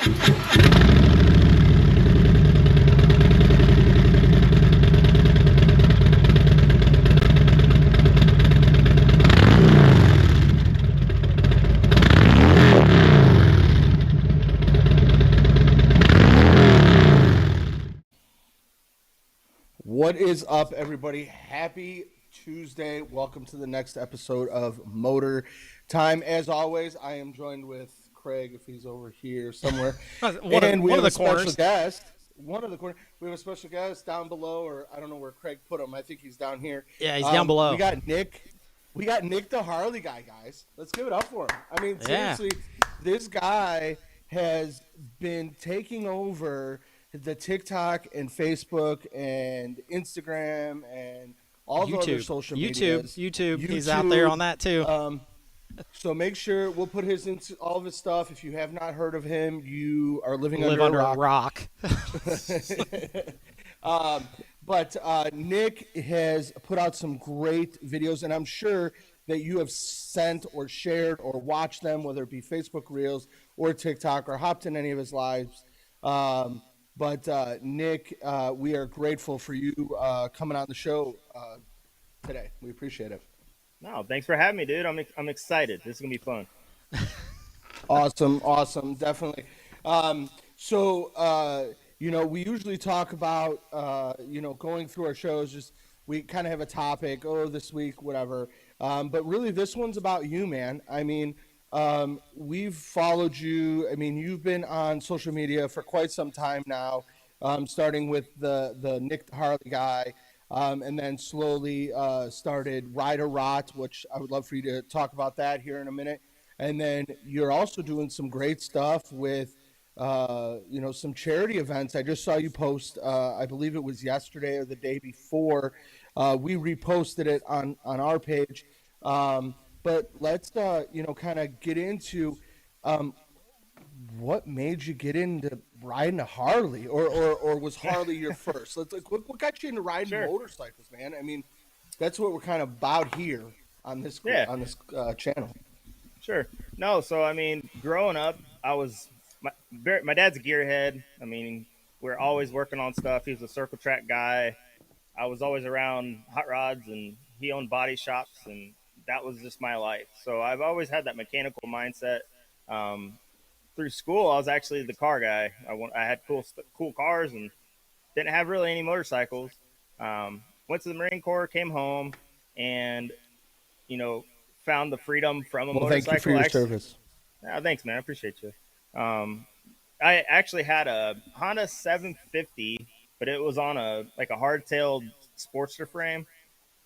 What is up, everybody? Happy Tuesday. Welcome to the next episode of Motor Time. As always, I am joined with Craig, if he's over here somewhere. And we have a special guest. One of the corners. We have a special guest down below, or I don't know where Craig put him. I think he's down here. Yeah, he's down below. We got Nick. We got Nick the Harley Guy, guys. Let's give it up for him. I mean, seriously, this guy has been taking over the TikTok and Facebook and Instagram and all the other social media. YouTube. He's out there on that too. So make sure we'll put all of his stuff. If you have not heard of him, you are living under a rock. But Nick has put out some great videos, and I'm sure that you have sent or shared or watched them, whether it be Facebook Reels or TikTok, or hopped in any of his lives. But Nick, we are grateful for you coming on the show today. We appreciate it. No, thanks for having me, dude. I'm excited. This is gonna be fun. Awesome, definitely. We usually talk about going through our shows. Just we kind of have a topic. This week, whatever. But really, this one's about you, man. I mean. We've followed you. I mean, you've been on social media for quite some time now, starting with the Nick the Harley Guy, and then slowly started Ride or Rot, which I would love for you to talk about that here in a minute. And then you're also doing some great stuff with, some charity events. I just saw you post, I believe it was yesterday or the day before. We reposted it on our page. But let's, kind of get into what made you get into riding a Harley, or was Harley your first? What got you into riding motorcycles, man? I mean, that's what we're kind of about here on this channel. Sure. No, so I mean, growing up, my dad's a gearhead. I mean, we're always working on stuff. He was a circle track guy. I was always around hot rods, and he owned body shops, and that was just my life. So I've always had that mechanical mindset. Through school, I was actually the car guy. I had cool cars and didn't have really any motorcycles. Went to the Marine Corps, came home, and found the freedom from a motorcycle. Thank you for your service. Thanks, man. I appreciate you. I actually had a Honda 750, but it was on a hardtailed Sportster frame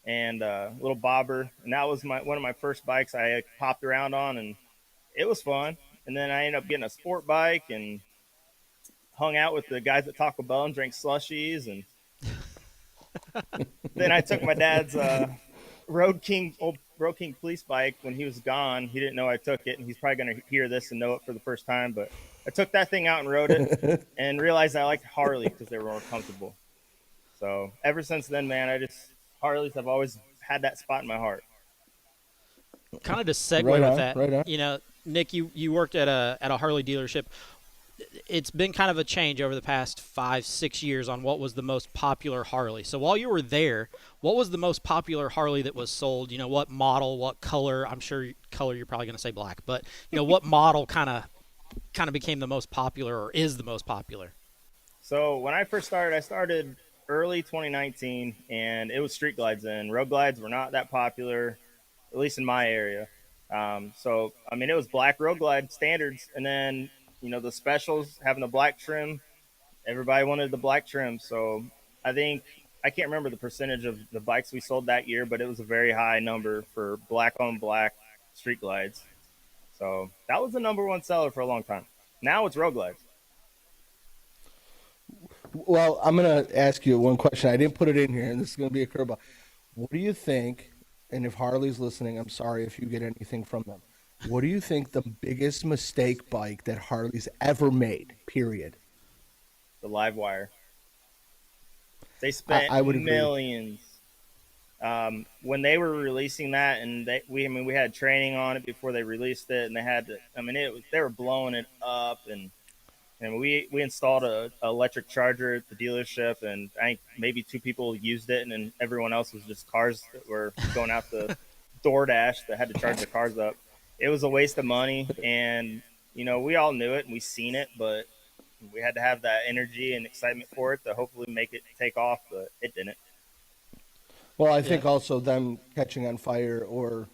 and a little bobber, and that was one of my first bikes I popped around on, and it was fun. And then I ended up getting a sport bike and hung out with the guys at Taco Bell and drank slushies, and then I took my dad's Road King police bike when he was gone. He didn't know I took it, and he's probably going to hear this and know it for the first time, but I took that thing out and rode it and realized I liked Harley because they were more comfortable. So ever since then, man, Harleys have always had that spot in my heart. Kind of to segue with that, Nick, you worked at a Harley dealership. It's been kind of a change over the past 5-6 years on what was the most popular Harley. So while you were there, what was the most popular Harley that was sold? What model, what color? I'm sure color you're probably going to say black, but what model kind of became the most popular, or is the most popular? So when I first started, I started early 2019, and it was street glides then. Road glides were not that popular, at least in my area. So, I mean, it was black road glide standards, and then, the specials having the black trim. Everybody wanted the black trim. So I can't remember the percentage of the bikes we sold that year, but it was a very high number for black on black street glides. So that was the number one seller for a long time. Now it's road glides. Well, I'm going to ask you one question. I didn't put it in here, and this is going to be a curveball. What do you think, and if Harley's listening, I'm sorry if you get anything from them, what do you think the biggest mistake bike that Harley's ever made, period? The live wire. They spent millions. When they were releasing that, and we had training on it before they released it, and they were blowing it up, and And we installed a electric charger at the dealership, and I think maybe 2 people used it, and then everyone else was just cars that were going out the DoorDash that had to charge their cars up. It was a waste of money, and we all knew it and we seen it, but we had to have that energy and excitement for it to hopefully make it take off, but it didn't. Well, I think also them catching on fire or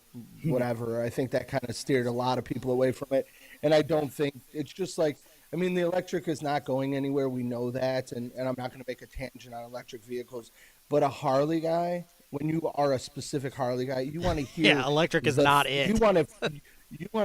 whatever, I think that kind of steered a lot of people away from it. And I don't think it's just like, I mean, the electric is not going anywhere. We know that. And I'm not going to make a tangent on electric vehicles. But a Harley guy, when you are a specific Harley guy, you want to hear. Yeah, electric is not it. You want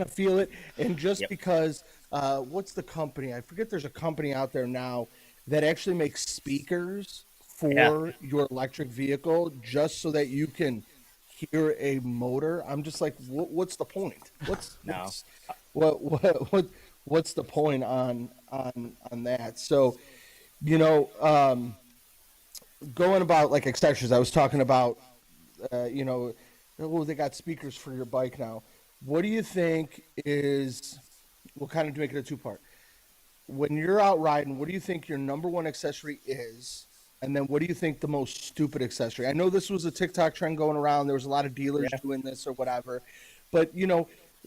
to feel it. And just because, what's the company? I forget there's a company out there now that actually makes speakers for your electric vehicle just so that you can hear a motor. I'm just like, what's the point? What's the point on that? So, going about like accessories, I was talking about, they got speakers for your bike now. What do you think is, we'll kind of make it a 2-part. When you're out riding, what do you think your number one accessory is? And then what do you think the most stupid accessory? I know this was a TikTok trend going around. There was a lot of dealers doing this or whatever. But,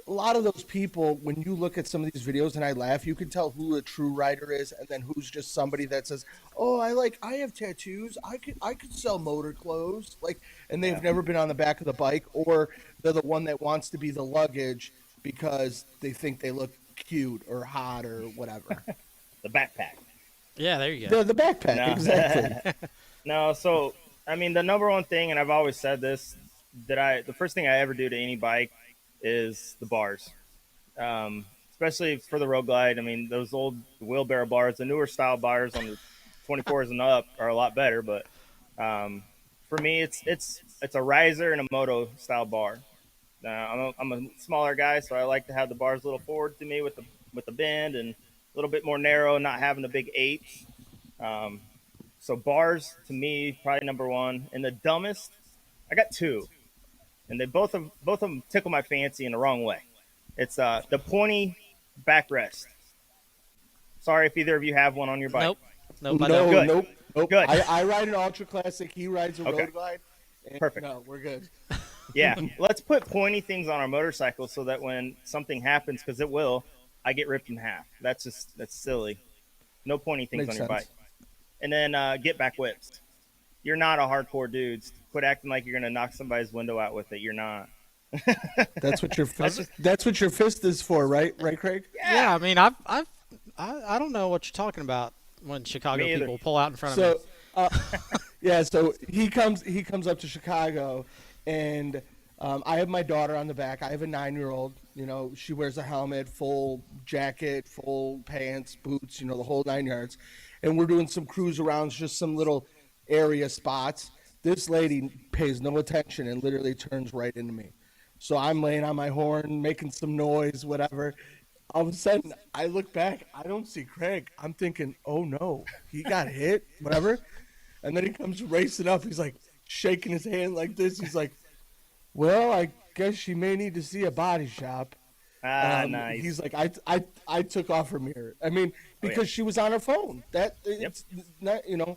a lot of those people, when you look at some of these videos, and I laugh, you can tell who a true rider is and then who's just somebody that says, oh, I have tattoos. I could sell motor clothes. And they've never been on the back of the bike, or they're the one that wants to be the luggage because they think they look cute or hot or whatever. The backpack. Yeah, there you go. The backpack, exactly. No, so, I mean, the number one thing, and I've always said this, the first thing I ever do to any bike is the bars. Especially for the Road Glide. I mean, those old wheelbarrow bars, the newer style bars on the 24s and up are a lot better, but for me, it's a riser and a moto style bar. I'm a smaller guy, so I like to have the bars a little forward to me with the bend and a little bit more narrow, not having the big 8s. So bars to me probably number one. And the dumbest, I got 2, and they both of them tickle my fancy in the wrong way. It's the pointy backrest. Sorry if either of you have one on your bike. Nope. Nope. Good. I ride an Ultra Classic. He rides a Road Glide. Perfect. No, we're good. Yeah, let's put pointy things on our motorcycle so that when something happens, because it will, I get ripped in half. That's silly. No pointy things on your bike. And then get back whips. You're not a hardcore dude. Quit acting like you're gonna knock somebody's window out with it. You're not. That's what your fist is for, right? Right, Craig? Yeah. I mean, I don't know what you're talking about when Chicago people pull out in front of me. So he comes up to Chicago, and I have my daughter on the back. I have a 9-year-old. She wears a helmet, full jacket, full pants, boots, the whole 9 yards. And we're doing some cruise arounds, just some little area spots. This lady pays no attention and literally turns right into me. So I'm laying on my horn, making some noise, whatever. All of a sudden, I look back. I don't see Craig. I'm thinking, oh, no, he got hit, whatever. And then he comes racing up. He's like shaking his hand like this. He's like, well, I guess she may need to see a body shop. Nice. He's like, I took off her mirror. I mean, because she was on her phone. It's not, and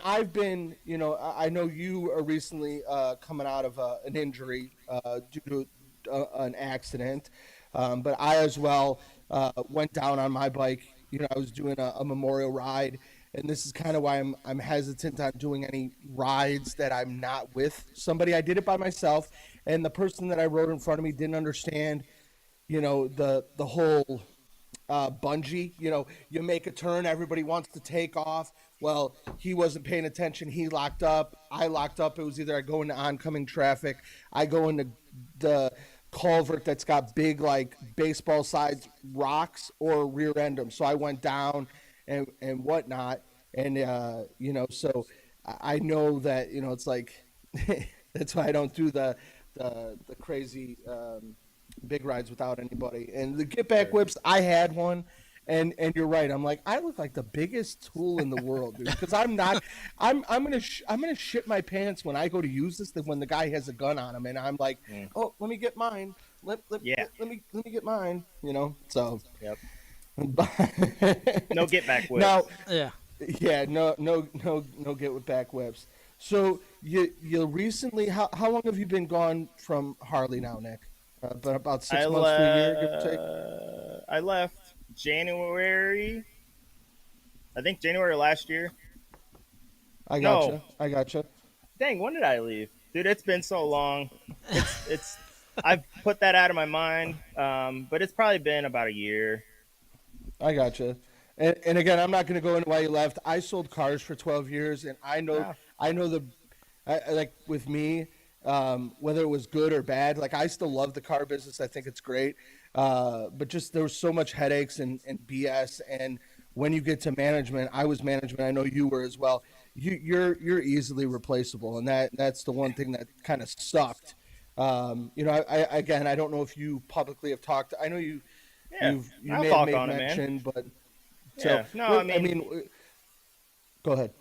I've been, I know you are recently coming out of an injury due to an accident, but I as well went down on my bike. I was doing a memorial ride, and this is kind of why I'm hesitant on doing any rides that I'm not with somebody. I did it by myself, and the person that I rode in front of me didn't understand, the whole bungee. You make a turn, everybody wants to take off. Well, he wasn't paying attention. He locked up. I locked up. It was either I go into oncoming traffic, I go into the culvert that's got big like baseball sized rocks, or rear end them. So I went down and whatnot. And, so I know that, it's like, that's why I don't do the crazy big rides without anybody. And the get back whips, I had one. And you're right. I'm like, I look like the biggest tool in the world, dude. Because I'm not. I'm gonna shit my pants when I go to use this. When the guy has a gun on him, and I'm like, oh, let me get mine. Let me get mine. So. Yep. No get back whips. Now, Yeah. yeah, no get back whips. So you recently, how long have you been gone from Harley now, Nick? But about I 6 months to a year, give or take. I left January. I think January last year. I No, gotcha. I gotcha. dang, when did I leave? Dude, it's been so long. It's I've put that out of my mind. But it's probably been about a year. I gotcha. And again, I'm not going to go into why you left. I sold cars for 12 years, and No. I know like with me, whether it was good or bad. Like I still love the car business. I think it's great. But just there was so much headaches and BS. And when you get to management, I was management. I know you were as well. You're easily replaceable, and that's the one thing that kind of sucked. Again, I don't know if you publicly have talked. I know Yeah, you I'll may have talk made on it, man. mention, but so Yeah, no, I I mean, mean, go ahead.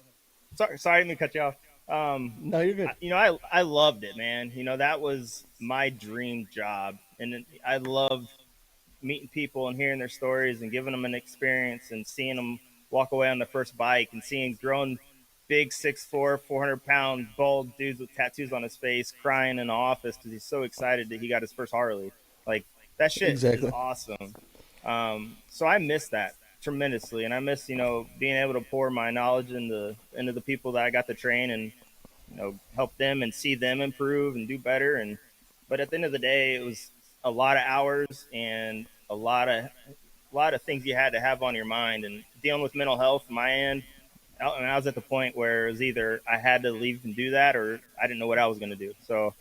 sorry, I didn't mean to cut you off. No, you're good. I loved it, man. That was my dream job, and I loved meeting people and hearing their stories and giving them an experience and seeing them walk away on their first bike and seeing grown, big 6'4", 400-pound bald dudes with tattoos on his face crying in the office because he's so excited that he got his first Harley. Like that shit is Exactly. awesome. So I miss that tremendously, and I miss being able to pour my knowledge into the people that I got to train and help them and see them improve and do better. And but at the end of the day, it was a lot of hours and a lot of things you had to have on your mind and dealing with mental health on my end. And I was at the point where it was either I had to leave and do that or I didn't know what I was going to do. So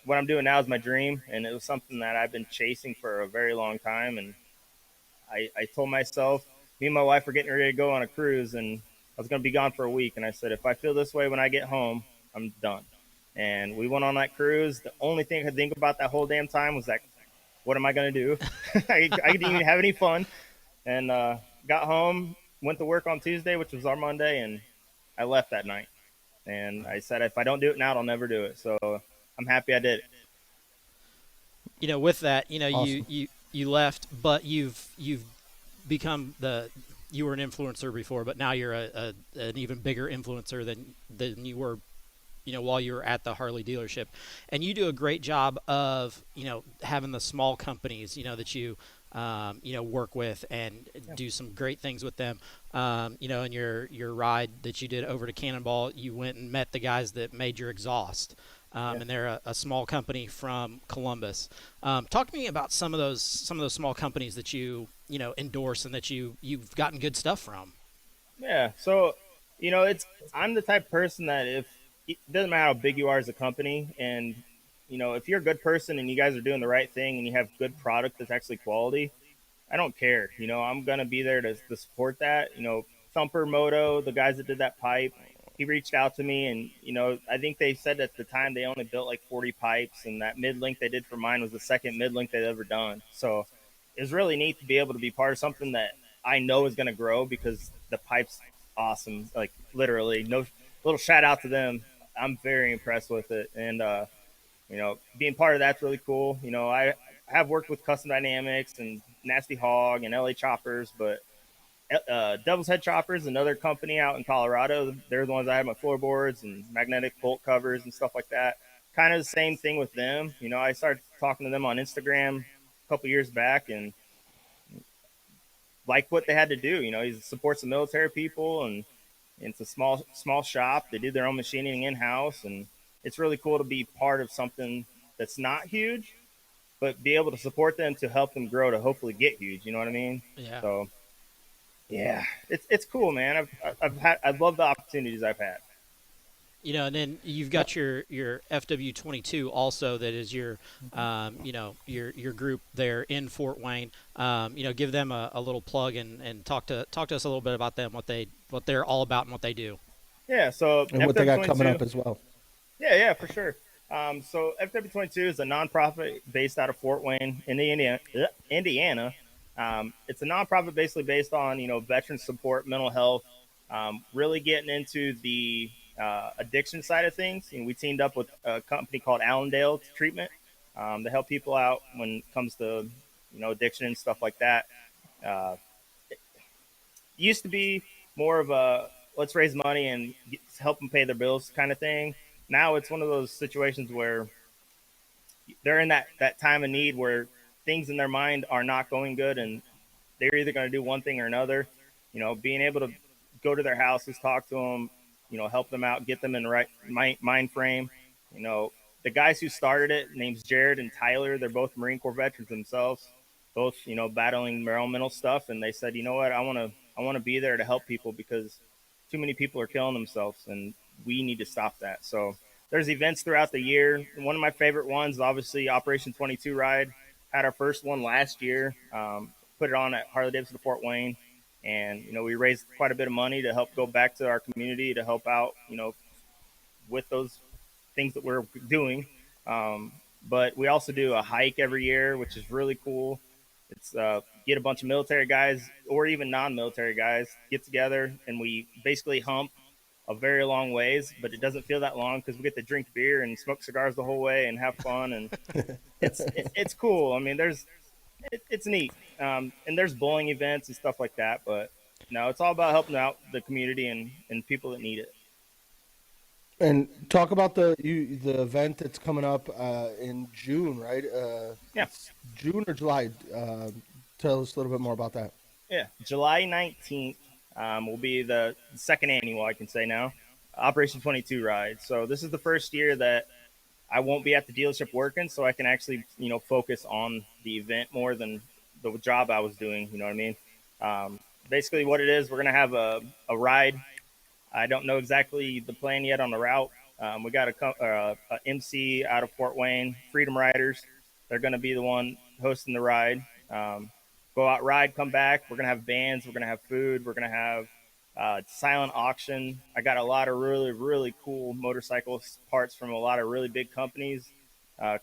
what I'm doing now is my dream, and it was something that I've been chasing for a very long time. And I told myself, me and my wife were getting ready to go on a cruise, and I was going to be gone for a week. And I said, if I feel this way when I get home, I'm done. And we went on that cruise. The only thing I could think about that whole damn time was like, what am I going to do? I didn't even have any fun. And got home, went to work on Tuesday, which was our Monday, and I left that night. And I said, if I don't do it now, I'll never do it. So I'm happy I did it. With that, Awesome. you left, but you've become you were an influencer before, but now you're an even bigger influencer than you were, while you were at the Harley dealership. And you do a great job of, having the small companies, that you work with and do some great things with them. In your ride that you did over to Cannonball, you went and met the guys that made your exhaust. And they're a small company from Columbus. Talk to me about some of those small companies that you endorse and that you've gotten good stuff from. Yeah. So, I'm the type of person that if it doesn't matter how big you are as a company, and if you're a good person and you guys are doing the right thing and you have good product that's actually quality, I don't care. I'm gonna be there to support that. Thumper Moto, the guys that did that pipe, he reached out to me, and I think they said at the time they only built like 40 pipes, and that mid link they did for mine was the second mid link they'd ever done. So it was really neat to be able to be part of something that I know is gonna grow because the pipe's awesome. Like literally, no little shout out to them. I'm very impressed with it, and being part of that's really cool. I have worked with Custom Dynamics and Nasty Hog and LA Choppers, but Devil's Head Choppers, another company out in Colorado, they're the ones I have my floorboards and magnetic bolt covers and stuff like that. Kind of the same thing with them. I started talking to them on Instagram a couple years back and like what they had to do. He supports the military people, and it's a small shop. They do their own machining in house, and it's really cool to be part of something that's not huge, but be able to support them to help them grow to hopefully get huge. You know what I mean? Yeah. So yeah, it's cool, man. I love the opportunities I've had. And then you've got your FW22 also, that is your your group there in Fort Wayne. Give them a little plug and talk to us a little bit about them, what they're all about and what they do. Yeah, so And what they got coming FW22. up as well. Yeah, for sure. So FW22 is a nonprofit based out of Fort Wayne, Indiana. It's a nonprofit basically based on veteran support, mental health, really getting into the addiction side of things. We teamed up with a company called Allendale Treatment to help people out when it comes to addiction and stuff like that. It used to be more of a let's raise money and help them pay their bills kind of thing. Now it's one of those situations where they're in that time of need where things in their mind are not going good, and they're either going to do one thing or another. Being able to go to their houses, talk to them, help them out, get them in the right mind frame. You know, the guys who started it, names Jared and Tyler, they're both Marine Corps veterans themselves, both battling their own mental stuff, and they said, you know what, I want to be there to help people because too many people are killing themselves, and we need to stop that. So there's events throughout the year. One of my favorite ones, obviously, Operation 22 Ride. Had our first one last year. Put it on at Harley-Davidson Fort Wayne, and we raised quite a bit of money to help go back to our community to help out, with those things that we're doing. But we also do a hike every year, which is really cool. It's get a bunch of military guys or even non-military guys get together, and we basically hump a very long ways, but it doesn't feel that long because we get to drink beer and smoke cigars the whole way and have fun, and it's cool. I mean, it's neat, and there's bowling events and stuff like that. But no, it's all about helping out the community and people that need it. And talk about the event that's coming up in June, right? Yeah, June or July. Tell us a little bit more about that. Yeah, July 19th will be the second annual, I can say now, Operation 22 Ride. So this is the first year that I won't be at the dealership working, so I can actually, focus on the event more than the job I was doing. You know what I mean? Basically, what it is, we're going to have a ride. I don't know exactly the plan yet on the route. We got a MC out of Fort Wayne, Freedom Riders. They're going to be the one hosting the ride. Go out, ride, come back. We're going to have bands. We're going to have food. We're going to have silent auction. I got a lot of really, really cool motorcycle parts from a lot of really big companies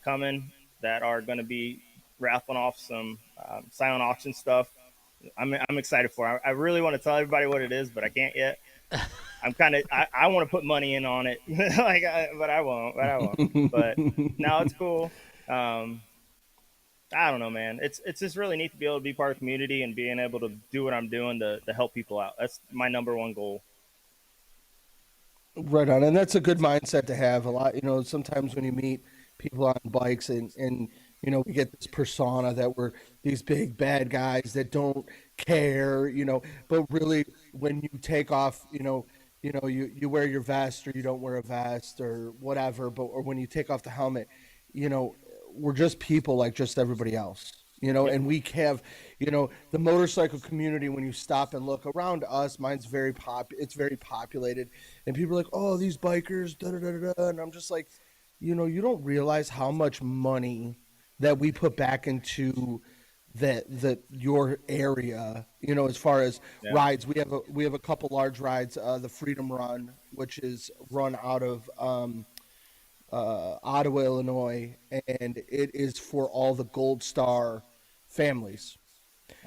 coming that are going to be raffling off some silent auction stuff. I'm excited for it. I really want to tell everybody what it is, but I can't yet. I want to put money in on it, but I won't. But no, it's cool. I don't know, man. It's just really neat to be able to be part of the community and being able to do what I'm doing to help people out. That's my number one goal. Right on, and that's a good mindset to have. A lot, sometimes when you meet people on bikes and we get this persona that we're these big bad guys that don't care, but really when you take off, you wear your vest or you don't wear a vest or whatever, or when you take off the helmet, we're just people like just everybody else, and we have, the motorcycle community, when you stop and look around us, mine's it's very populated, and people are like, oh, these bikers, da da da da, and I'm just like, you don't realize how much money that we put back into your area, as far as rides. We have a couple large rides, the Freedom Run, which is run out of Ottawa, Illinois, and it is for all the Gold Star families.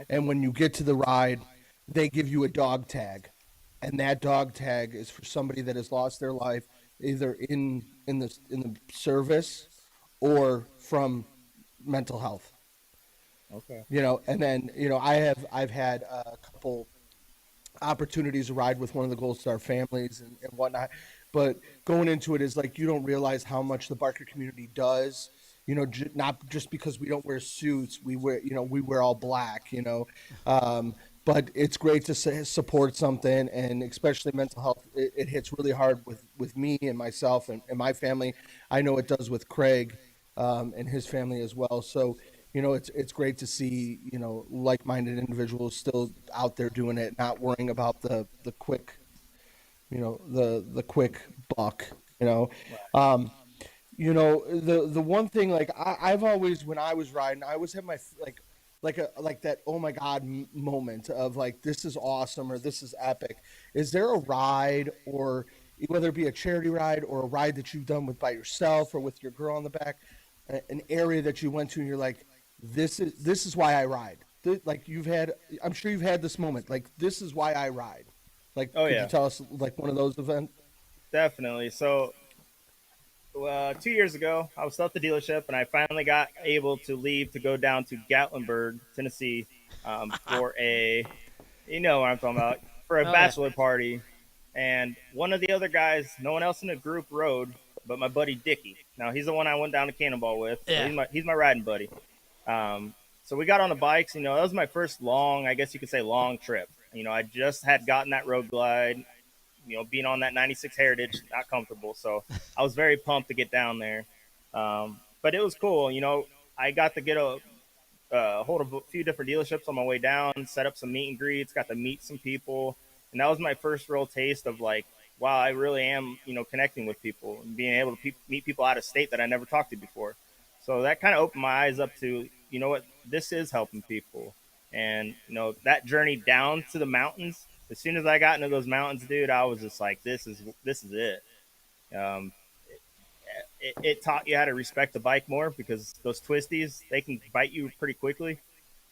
And when you get to the ride, they give you a dog tag, and that dog tag is for somebody that has lost their life either in the service or from mental health. Okay. And then I've had a couple opportunities to ride with one of the Gold Star families and whatnot. But going into it is like, you don't realize how much the biker community does, not just because we don't wear suits, we wear all black, but it's great to support something, and especially mental health. It hits really hard with me and myself and my family. I know it does with Craig and his family as well. So, it's great to see, like-minded individuals still out there doing it, not worrying about the quick, the quick buck, the one thing, like I've always, when I was riding, I always had my like that oh my god moment of like, this is awesome or this is epic. Is there a ride, or whether it be a charity ride or a ride that you've done by yourself or with your girl on the back, an area that you went to and you're like, this is why I ride? Like, I'm sure you've had this moment, like, this is why I ride. Like, could you tell us like one of those events? Definitely. So 2 years ago, I was still at the dealership, and I finally got able to leave to go down to Gatlinburg, Tennessee, for a, you know what I'm talking about, for a Oh, yeah. bachelor party. And one of the other guys, no one else in the group rode, but my buddy Dickie. Now he's the one I went down to Cannonball with. So Yeah. he's my riding buddy. So we got on the bikes. You know, that was my first long, I guess you could say, long trip. You know, I just had gotten that road glide. You know, being on that 96 Heritage, not comfortable. So I was very pumped to get down there. But it was cool. You know, I got to get a hold of a few different dealerships on my way down, set up some meet and greets, got to meet some people. And that was my first real taste of like, wow, I really am, you know, connecting with people and being able to meet people out of state that I never talked to before. So that kind of opened my eyes up to, you know what, this is helping people. And, you know, that journey down to the mountains, as soon as I got into those mountains, dude, I was just like, this is it. Um, it taught you how to respect the bike more because those twisties, they can bite you pretty quickly.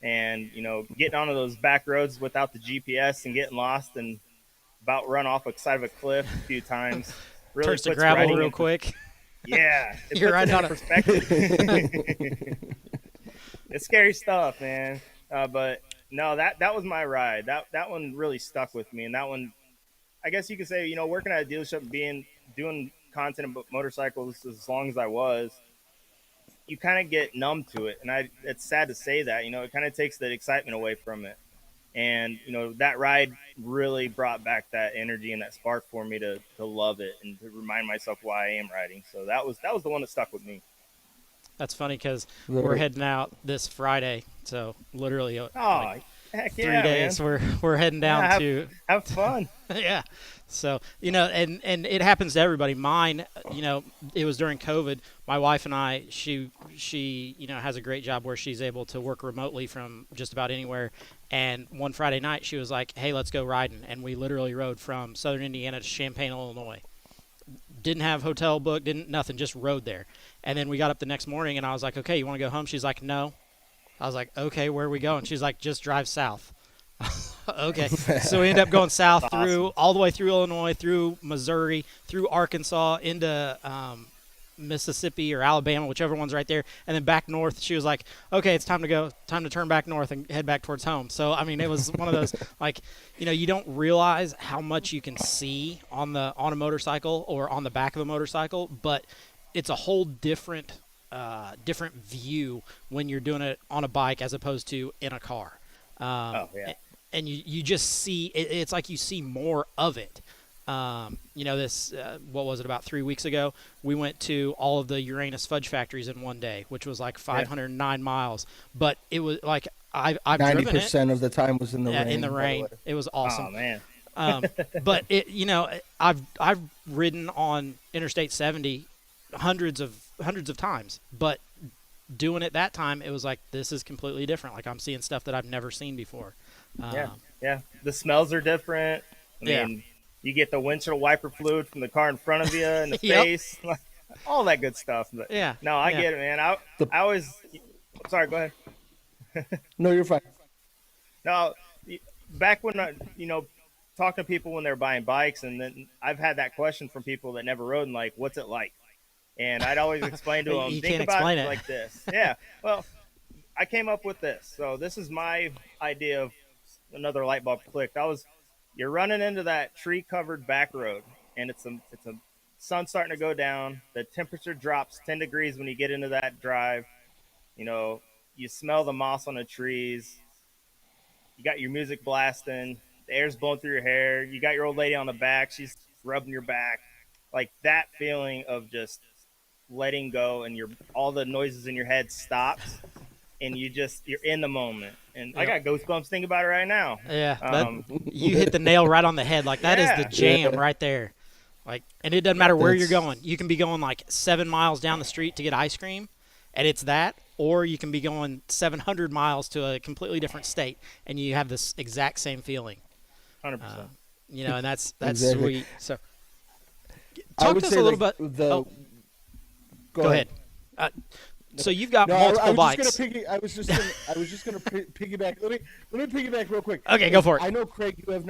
And, you know, getting onto those back roads without the GPS and getting lost and about run off the side of a cliff a few times really Turns to puts gravel riding real quick. Yeah. You're right on perspective. It's scary stuff, man. But no, that was my ride. That one really stuck with me. And that one, I guess you could say, you know, working at a dealership and doing content about motorcycles as long as I was, you kind of get numb to it. And it's sad to say that, you know, it kind of takes the excitement away from it. And, you know, that ride really brought back that energy and that spark for me to love it and to remind myself why I am riding. So that was the one that stuck with me. That's funny because we're heading out this Friday. So literally heck 3 yeah, days man. we're heading down to have fun. yeah. So, you know, and it happens to everybody. Mine, you know, it was during COVID. My wife and I, she, you know, has a great job where she's able to work remotely from just about anywhere. And one Friday night she was like, hey, let's go riding. And we literally rode from Southern Indiana to Champaign, Illinois. Didn't have hotel booked, nothing, just rode there. And then we got up the next morning and I was like, okay, you want to go home? She's like, no. I was like, okay, where are we going? She's like, just drive south. Okay. So we ended up going south all the way through Illinois, through Missouri, through Arkansas, into Mississippi or Alabama, whichever one's right there, and then back north. She was like, okay, it's time to turn back north and head back towards home. So, I mean, it was one of those, like, you know, you don't realize how much you can see on a motorcycle or on the back of a motorcycle, but it's a whole different view when you're doing it on a bike as opposed to in a car. And you just see it's like you see more of it. You know, this what was it, about 3 weeks ago? We went to all of the Uranus fudge factories in one day, which was like 509 miles. But it was like I've 90% of the time was in the rain. In the rain, it was awesome. Oh man! But it, you know, I've ridden on Interstate 70 hundreds of times, but doing it that time, it was like, this is completely different. Like, I'm seeing stuff that I've never seen before. Yeah. The smells are different. I mean, you get the windshield wiper fluid from the car in front of you in the face, all that good stuff. But no, I get it, man. I always, sorry, go ahead. No, you're fine. No, back when you know, talking to people when they're buying bikes, and then I've had that question from people that never rode, and like, what's it like? And I'd always explain to them, think about it like this. Yeah. Well, I came up with this. So this is my idea of another light bulb clicked. You're running into that tree covered back road, and it's a sun starting to go down. The temperature drops 10 degrees when you get into that drive. You know, you smell the moss on the trees. You got your music blasting. The air's blowing through your hair. You got your old lady on the back. She's rubbing your back. Like that feeling of just letting go, and all the noises in your head stops, and you're in the moment. And I got goosebumps thinking about it right now. Yeah, you hit the nail right on the head. Like that is the jam right there. Like, and it doesn't matter where you're going. You can be going like 7 miles down the street to get ice cream, and it's that, or you can be going 700 miles to a completely different state, and you have this exact same feeling. 100%. You know, and that's exactly. sweet. So, talk to us a little bit. Go ahead. So you've got multiple bikes. I was just gonna piggyback. Let me piggyback real quick. Okay, go for it. I know, Craig, you have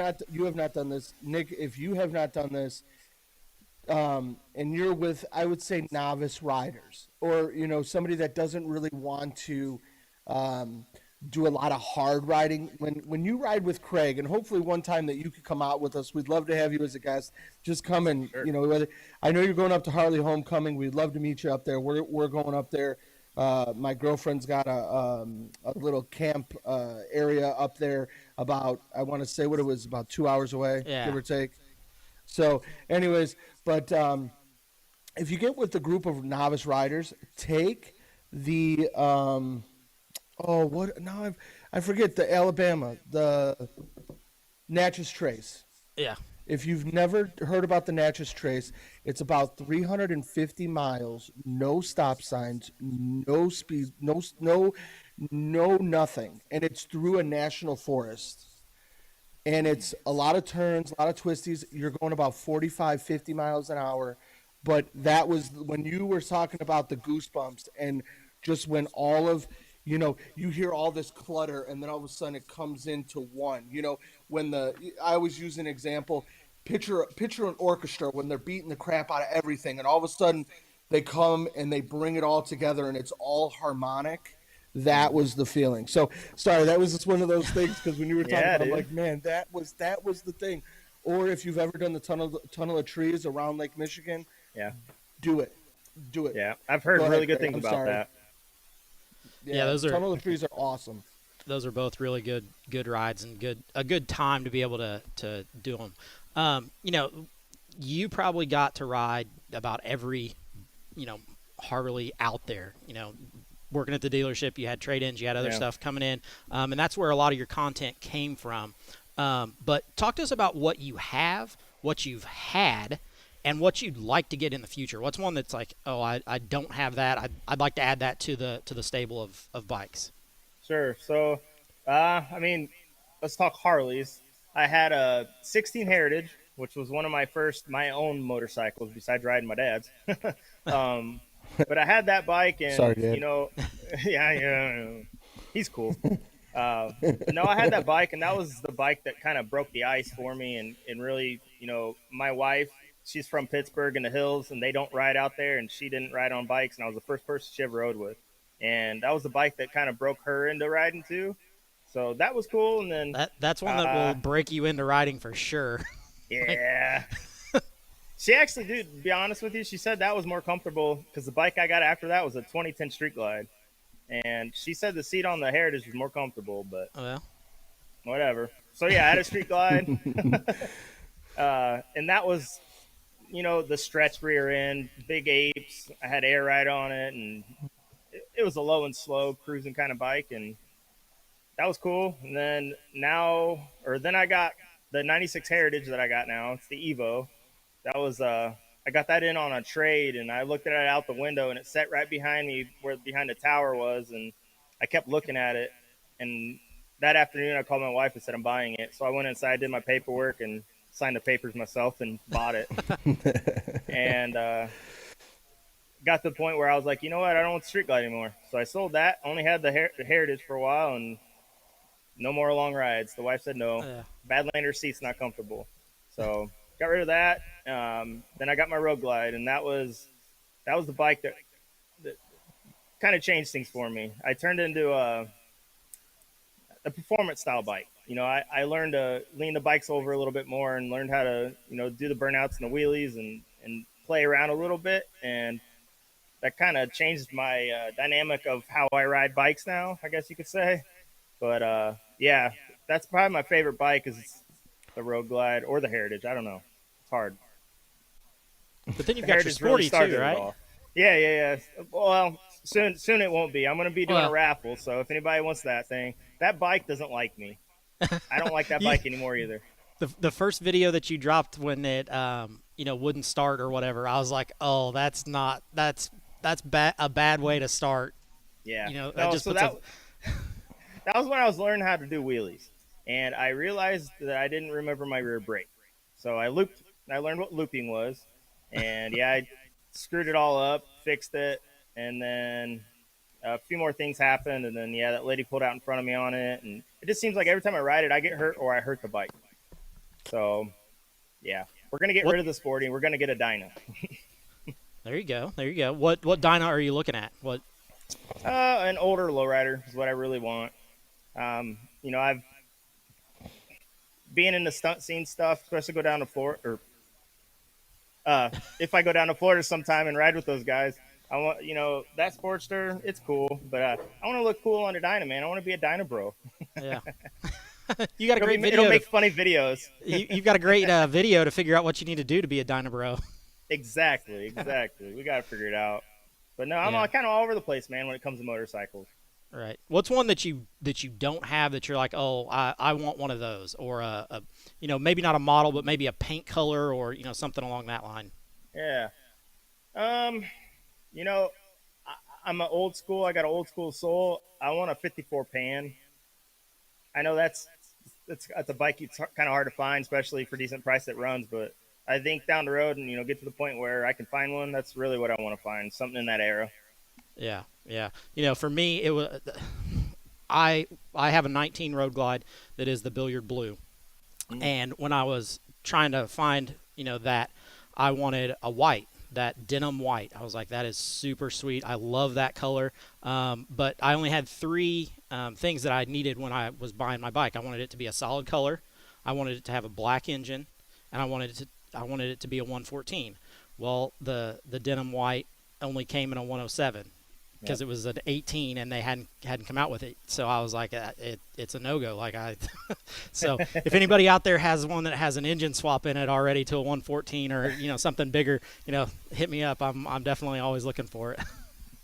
not done this. Nick, if you have not done this, and you're with, I would say, novice riders, or you know, somebody that doesn't really want to do a lot of hard riding. When you ride with Craig, and hopefully one time that you could come out with us, we'd love to have you as a guest. Just come and Sure. whether I know you're going up to Harley Homecoming, we'd love to meet you up there. We're going up there. My girlfriend's got a little camp area up there about, I want to say what it was, about 2 hours away, give or take. So, anyways, but if you get with the group of novice riders, take the I forget the Alabama, the Natchez Trace. Yeah. If you've never heard about the Natchez Trace, it's about 350 miles, no stop signs, no speed, no nothing, and it's through a national forest. And it's a lot of turns, a lot of twisties. You're going about 45, 50 miles an hour. But that was when you were talking about the goosebumps, and just when all of, you hear all this clutter, and then all of a sudden it comes into one. When I always use an example, picture an orchestra when they're beating the crap out of everything, and all of a sudden they come and they bring it all together, and it's all harmonic. That was the feeling. So sorry, that was just one of those things, because when you were talking about, I'm like, man, that was the thing. Or if you've ever done the tunnel of trees around Lake Michigan, do it. Yeah, I've heard really good things about that. Yeah, those are tunnel of trees are awesome. Those are both really good rides and a good time to be able to do them. You probably got to ride about every Harley out there. Working at the dealership, you had trade-ins, you had other stuff coming in, and that's where a lot of your content came from. But talk to us about what you have, what you've had, and what you'd like to get in the future. What's one that's like, oh, I don't have that. I'd like to add that to the stable of bikes. Sure. So, let's talk Harleys. I had a 16 Heritage, which was one of my own motorcycles besides riding my dad's. But I had that bike, and sorry, Dad. He's cool. No, I had that bike, and that was the bike that kind of broke the ice for me, and really, my wife, she's from Pittsburgh in the hills, and they don't ride out there, and she didn't ride on bikes, and I was the first person she ever rode with, and that was the bike that kind of broke her into riding too. So that was cool, and then that's one that will break you into riding for sure. Yeah. She actually, dude, to be honest with you, she said that was more comfortable, because the bike I got after that was a 2010 Street Glide. And she said the seat on the Heritage was more comfortable, but whatever. So, yeah, I had a Street Glide. And that was, the stretch rear end, big apes. I had air ride on it, and it was a low and slow cruising kind of bike. And that was cool. And then I got the 96 Heritage that I got now. It's the Evo. That was I got that in on a trade, and I looked at it out the window, and it sat right behind me, where behind the tower was, and I kept looking at it. And that afternoon, I called my wife and said I'm buying it. So I went inside, did my paperwork, and signed the papers myself, and bought it. And got to the point where I was like, you know what, I don't want the Street Glide anymore. So I sold that. Only had the Heritage for a while, and no more long rides. The wife said no. Badlander seat's not comfortable. So got rid of that. Then I got my Road Glide, and that was the bike that kind of changed things for me. I turned into a performance style bike. I learned to lean the bikes over a little bit more, and learned how to do the burnouts and the wheelies and play around a little bit, and that kind of changed my dynamic of how I ride bikes now, I guess you could say. But that's probably my favorite bike, is the Road Glide or the Heritage. I don't know. It's hard. But then you've got your Sporty too, right? Yeah. Well, soon it won't be. I'm going to be doing a raffle, so if anybody wants that thing, that bike doesn't like me. I don't like that bike anymore either. The first video that you dropped when it wouldn't start or whatever, I was like, oh, that's a bad way to start. Yeah. That was when I was learning how to do wheelies, and I realized that I didn't remember my rear brake. So I learned what looping was, and I screwed it all up, fixed it, and then a few more things happened, and then that lady pulled out in front of me on it, and it just seems like every time I ride it, I get hurt or I hurt the bike. So we're gonna get rid of the Sporty, and we're gonna get a Dyna. There you go. What Dyna are you looking at? What? An older lowrider is what I really want. I've being in the stunt scene stuff, especially go down to Florida, or if I go down to Florida sometime and ride with those guys, I want, that Sportster, it's cool, but I want to look cool on a Dyna, man. I want to be a Dyna bro. Yeah. You got a great It'll video. make funny videos. You've got a great video to figure out what you need to do to be a Dynabro. Exactly. We got to figure it out. But no, I'm kind of all over the place, man, when it comes to motorcycles. Right. What's one that you don't have that you're like, oh, I want one of those, or maybe not a model, but maybe a paint color, or something along that line. Yeah. You know, I'm an old school. I got an old school soul. I want a 54 pan. I know that's a bike it's kind of hard to find, especially for decent price that runs. But I think down the road and get to the point where I can find one. That's really what I want to find. Something in that era. Yeah. For me, it was I have a 19 Road Glide that is the billiard blue, and when I was trying to find that, I wanted a white. That denim white. I was like, that is super sweet. I love that color. But I only had three things that I needed when I was buying my bike. I wanted it to be a solid color. I wanted it to have a black engine, and I wanted it to be a 114. Well, the denim white only came in a 107 because it was an 18 and they hadn't come out with it. So I was like, it's a no-go. So if anybody out there has one that has an engine swap in it already to a 114 or something bigger, hit me up. I'm definitely always looking for it.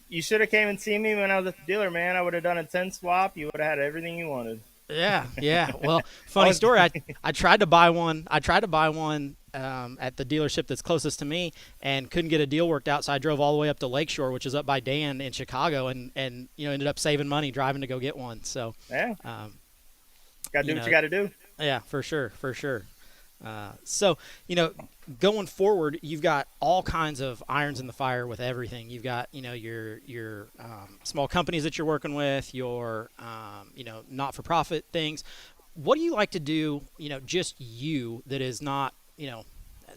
You should have came and seen me when I was at the dealer, man. I would have done a 10 swap. You would have had everything you wanted. Yeah. Well, funny story. I tried to buy one. at the dealership that's closest to me and couldn't get a deal worked out. So I drove all the way up to Lakeshore, which is up by Dan in Chicago, and ended up saving money driving to go get one. So yeah, got to do what you got to do. Yeah, for sure. So going forward, you've got all kinds of irons in the fire with everything. You've got your small companies that you're working with, your not-for-profit things. What do you like to do? Just you that is not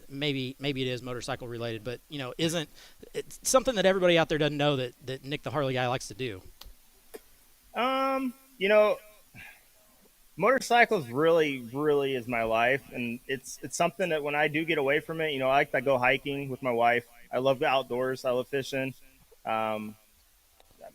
maybe it is motorcycle related, but isn't it's something that everybody out there doesn't know that Nick the Harley Guy likes to do. Motorcycles really is my life, and it's something that when I do get away from it, I like to go hiking with my wife. I love the outdoors. I love fishing,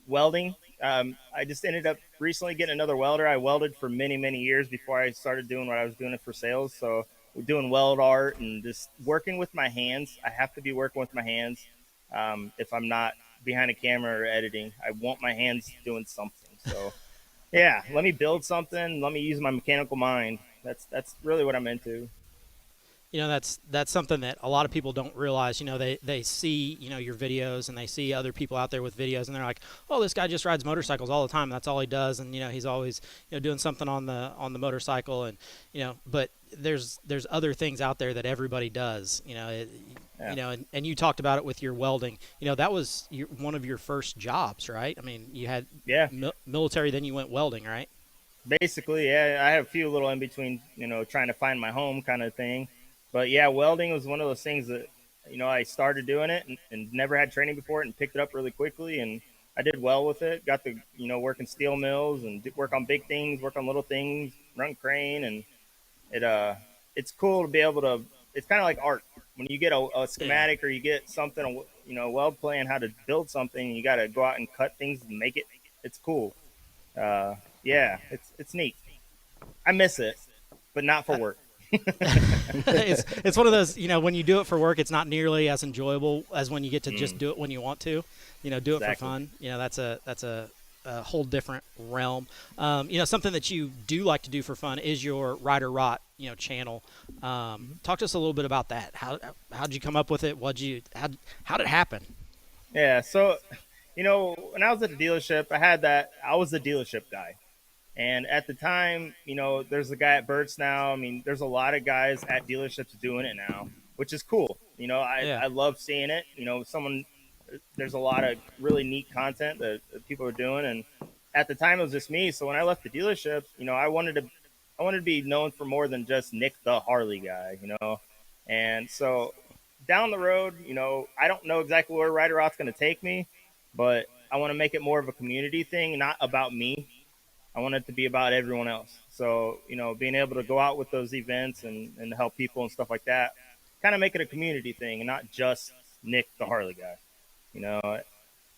welding. I just ended up recently getting another welder. I welded for many years before I started doing what I was doing it for sales. So we're doing weld art and just working with my hands. I have to be working with my hands. If I'm not behind a camera or editing, I want my hands doing something. So yeah, let me build something. Let me use my mechanical mind. That's really what I'm into. That's something that a lot of people don't realize. They see your videos, and they see other people out there with videos, and they're like, oh, this guy just rides motorcycles all the time. That's all he does, and he's always doing something on the motorcycle, and but there's other things out there that everybody does. And you talked about it with your welding. That was one of your first jobs, right? I mean, you had military, then you went welding, right? Basically, yeah. I have a few little in between, trying to find my home kind of thing. But yeah, welding was one of those things that, I started doing it and never had training before it and picked it up really quickly. And I did well with it. Got to, work in steel mills and work on big things, work on little things, run crane. And it's cool to be able to, it's kind of like art. When you get a schematic or you get something, weld plan, how to build something, you got to go out and cut things and make it. It's cool. Yeah, it's neat. I miss it, but not for work. It's one of those, when you do it for work, it's not nearly as enjoyable as when you get to just do it when you want to, do it for fun. That's a whole different realm. Something that you do like to do for fun is your Rider Rot, channel. Talk to us a little bit about that. How'd you come up with it? How'd it happen? Yeah. So, when I was at the dealership, I was the dealership guy. And at the time, there's a guy at Burt's now. I mean, there's a lot of guys at dealerships doing it now, which is cool. I love seeing it. There's a lot of really neat content that people are doing. And at the time, it was just me. So when I left the dealership, I wanted to be known for more than just Nick the Harley Guy, And so down the road, I don't know exactly where Rider Rot's going to take me, but I want to make it more of a community thing, not about me. I want it to be about everyone else. So, you know, being able to go out with those events and help people and stuff like that, kind of make it a community thing and not just Nick the Harley Guy. You know,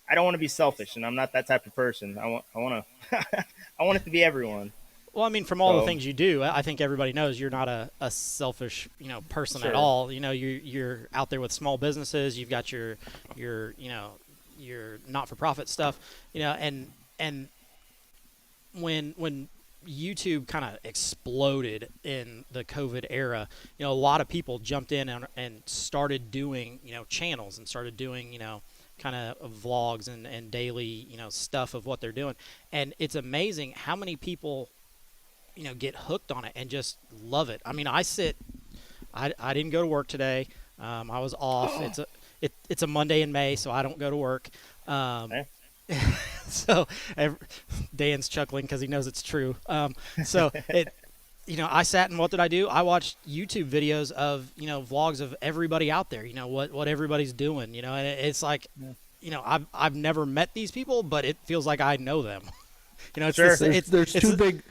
I don't want to be selfish, and I'm not that type of person. I want to, I want it to be everyone. Well, I mean, from all the things you do, I think everybody knows you're not a selfish, you know, person at all. You know, you're out there with small businesses. You've got your you know, your not-for-profit stuff. You know, and when YouTube kind of exploded in the COVID era, you know, a lot of people jumped in and started doing, you know, channels and started doing, you know, kind of vlogs and daily, you know, stuff of what they're doing. And it's amazing how many people, you know, get hooked on it and just love it. I mean, I didn't go to work today. I was off. It's a Monday in May, so I don't go to work. So Dan's chuckling because he knows it's true. So you know, I sat and what did I do? I watched YouTube videos of, you know, vlogs of everybody out there, you know, what everybody's doing, you know, and it's like, you know, I've never met these people, but it feels like I know them. You know, it's there's two big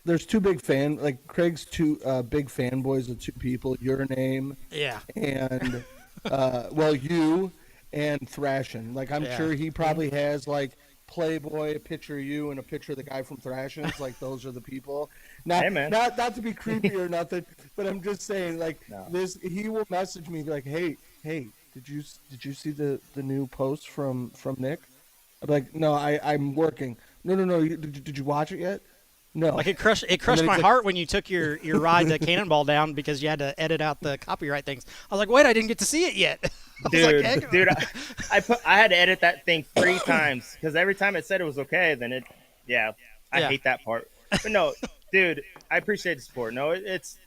Craig's two big fanboys of two people, your name. Yeah. And well, you and Thrashin'. Like, I'm sure he probably has like Playboy, a picture of you and a picture of the guy from Thrashin'. Like, those are the people. Not to be creepy or nothing, but I'm just saying, like, he will message me like, hey, did you see the new post from Nick? I'm like, no, I'm working. No, did you watch it yet? No. Like, it crushed my heart when you took your ride to Cannonball down because you had to edit out the copyright things. I was like, wait, I didn't get to see it yet. Dude, I had to edit that thing 3 times because every time it said it was okay, then I hate that part. But no, dude, I appreciate the support. No, it's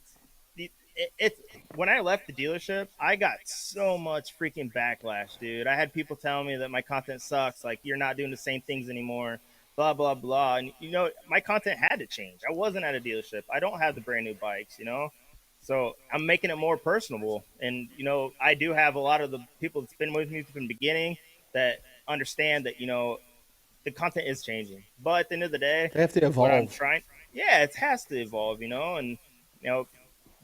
when I left the dealership, I got so much freaking backlash, dude. I had people telling me that my content sucks, like, you're not doing the same things anymore, blah, blah, blah. And, you know, my content had to change. I wasn't at a dealership. I don't have the brand new bikes, you know? So I'm making it more personable. And, you know, I do have a lot of the people that's been with me from the beginning that understand that, you know, the content is changing. But at the end of the day, they have to evolve. It has to evolve, you know? And, you know,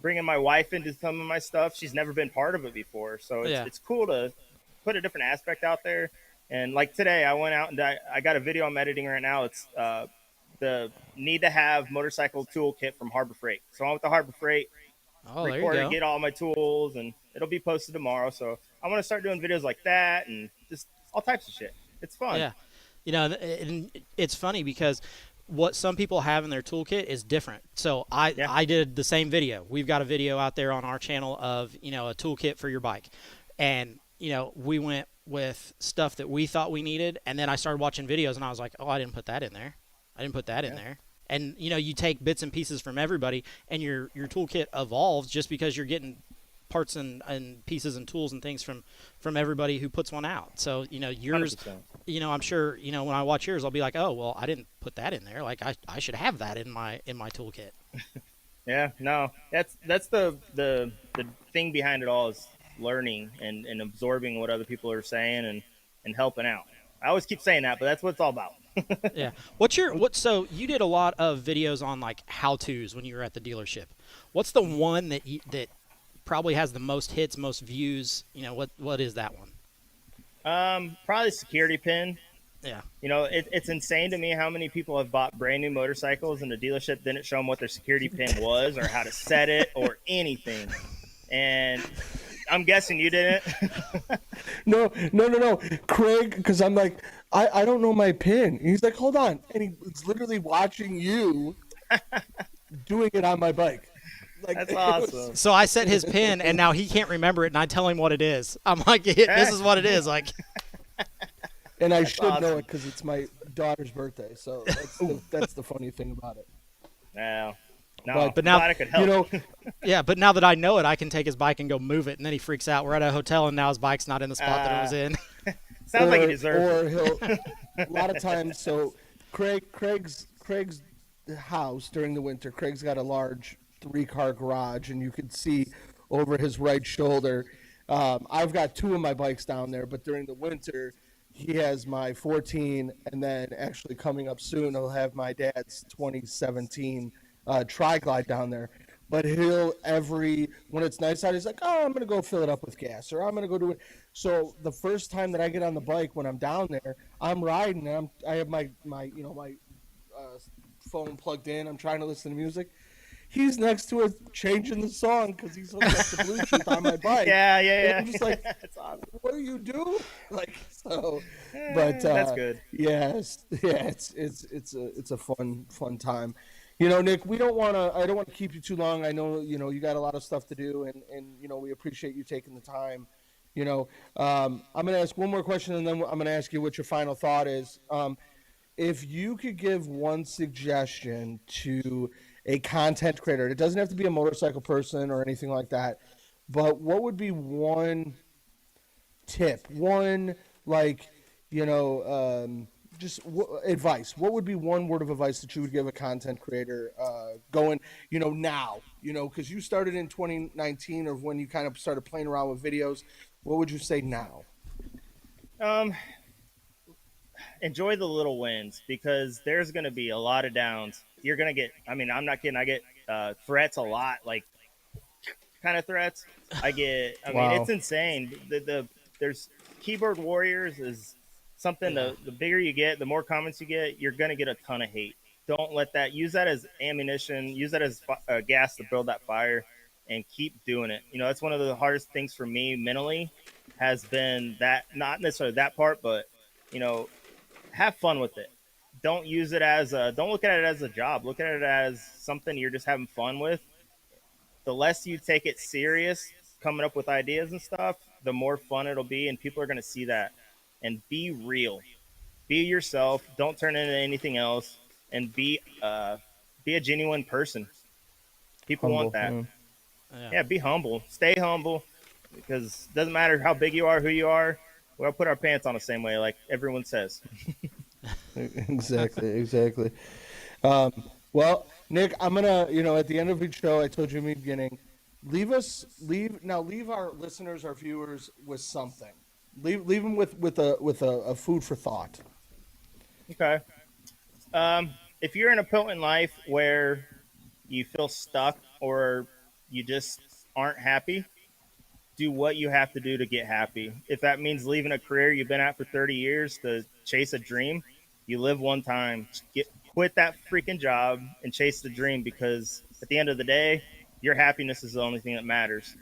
bringing my wife into some of my stuff, she's never been part of it before. So it's cool to put a different aspect out there. And like today, I went out and I got a video I'm editing right now. It's the need to have motorcycle toolkit from Harbor Freight. So I'm with the Harbor Freight. Record, get all my tools, and it'll be posted tomorrow. So I want to start doing videos like that and just all types of shit. It's fun. Yeah. You know, and it's funny because what some people have in their toolkit is different. So I did the same video. We've got a video out there on our channel of, you know, a toolkit for your bike. And, you know, we went with stuff that we thought we needed. And then I started watching videos and I was like, oh, I didn't put that in there. I didn't put that in there. And, you know, you take bits and pieces from everybody and your toolkit evolves just because you're getting parts and pieces and tools and things from everybody who puts one out. So, you know, yours, 100%. You know, I'm sure, you know, when I watch yours, I'll be like, oh, well, I didn't put that in there. Like, I should have that in my toolkit. Yeah, no, that's the thing behind it all is learning and absorbing what other people are saying and helping out. I always keep saying that, but that's what it's all about. Yeah. So you did a lot of videos on like how-tos when you were at the dealership. What's the one that probably has the most hits, most views? You know, what is that one? Probably security pin. Yeah. You know, it's insane to me how many people have bought brand new motorcycles and the dealership didn't show them what their security pin was or how to set it or anything. And I'm guessing you didn't. No. Craig, because I'm like, I don't know my pin. He's like, hold on. And he's literally watching you doing it on my bike. Like, that's awesome. So I set his pin, and now he can't remember it, and I tell him what it is. I'm like, this is what it is. Like, and I should know it because it's my daughter's birthday. So that's the funny thing about it. No, but now I could help. You know, yeah, but now that I know it, I can take his bike and go move it, and then he freaks out. We're at a hotel, and now his bike's not in the spot that it was in. Sounds like he deserves it. Or he'll a lot of times. So Craig's house during the winter. Craig's got a large 3-car garage, and you can see over his right shoulder. I've got 2 of my bikes down there, but during the winter, he has my 14, and then actually coming up soon, he'll have my dad's 2017 Tri-Glide down there. But when it's nice out, he's like, oh, I'm going to go fill it up with gas, or I'm going to go do it. So the first time that I get on the bike when I'm down there, I'm riding, and I have my phone plugged in. I'm trying to listen to music. He's next to it changing the song because he's hooked up to Bluetooth on my bike. Yeah. And I'm just like, That's awesome. what do you do? That's good. Yes, it's a fun time. Nick, I don't want to keep you too long. I know, you got a lot of stuff to do, and we appreciate you taking the time. I'm going to ask one more question, and then I'm going to ask you what your final thought is. If you could give one suggestion to a content creator, it doesn't have to be a motorcycle person or anything like that, but what would be one tip, advice? What would be one word of advice that you would give a content creator going, now, because you started in 2019 or when you kind of started playing around with videos, what would you say now? Enjoy the little wins, because there's going to be a lot of downs. You're going to get, I'm not kidding. I get threats a lot, like kind of threats. Wow. It's insane. There's keyboard warriors is something. The bigger you get, the more comments you get, you're going to get a ton of hate. Don't let that, use that as ammunition, use that as gas to build that fire, and keep doing it. That's one of the hardest things for me mentally, has been that, not necessarily that part, but have fun with it. Don't use it don't look at it as a job. Look at it as something you're just having fun with. The less you take it serious, coming up with ideas and stuff, the more fun it'll be, and people are going to see that. And be real. Be yourself. Don't turn into anything else, and be a genuine person. People want that. Yeah, be humble. Stay humble, because it doesn't matter how big you are, who you are. We'll put our pants on the same way, like everyone says. Exactly. Well, Nick, I'm gonna, at the end of each show, I told you in the beginning, leave our listeners, our viewers, with something. Leave them with a food for thought. Okay. If you're in a point in life where you feel stuck or you just aren't happy, do what you have to do to get happy. If that means leaving a career you've been at for 30 years to chase a dream, you live one time. Quit that freaking job and chase the dream, because at the end of the day, your happiness is the only thing that matters.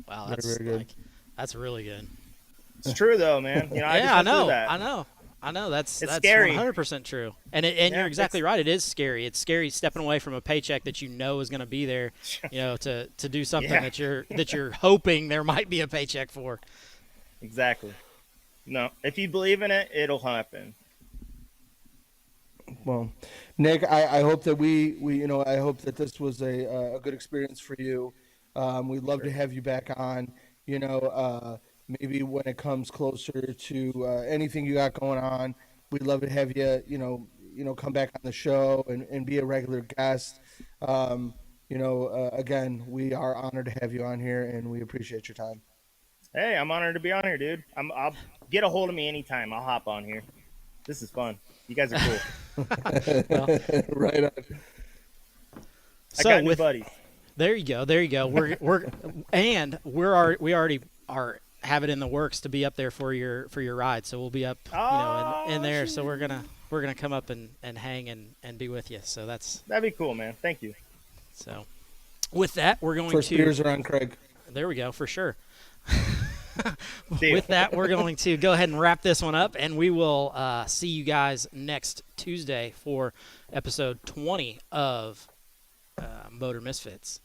Wow, that's really good. It's true though, man. I know. That's scary. 100% true. And you're exactly right. It is scary. It's scary stepping away from a paycheck that is going to be there, to do something that you're hoping there might be a paycheck for. Exactly. No, if you believe in it, it'll happen. Well, Nick, I hope that I hope that this was a good experience for you. We'd love to have you back on. Maybe when it comes closer to anything you got going on, we'd love to have you, come back on the show and be a regular guest. Again, we are honored to have you on here, and we appreciate your time. Hey, I'm honored to be on here, dude. I'll get a hold of me anytime. I'll hop on here. This is fun. You guys are cool. Right on. I got new buddies. There you go. We already are have it in the works to be up there for your ride. So we'll be up, in there. So we're gonna come up and hang and be with you. So that'd be cool, man. Thank you. So with that, we're going First beers are on Craig. There we go, for sure. With that, we're going to go ahead and wrap this one up, and we will see you guys next Tuesday for episode 20 of Motor Misfits.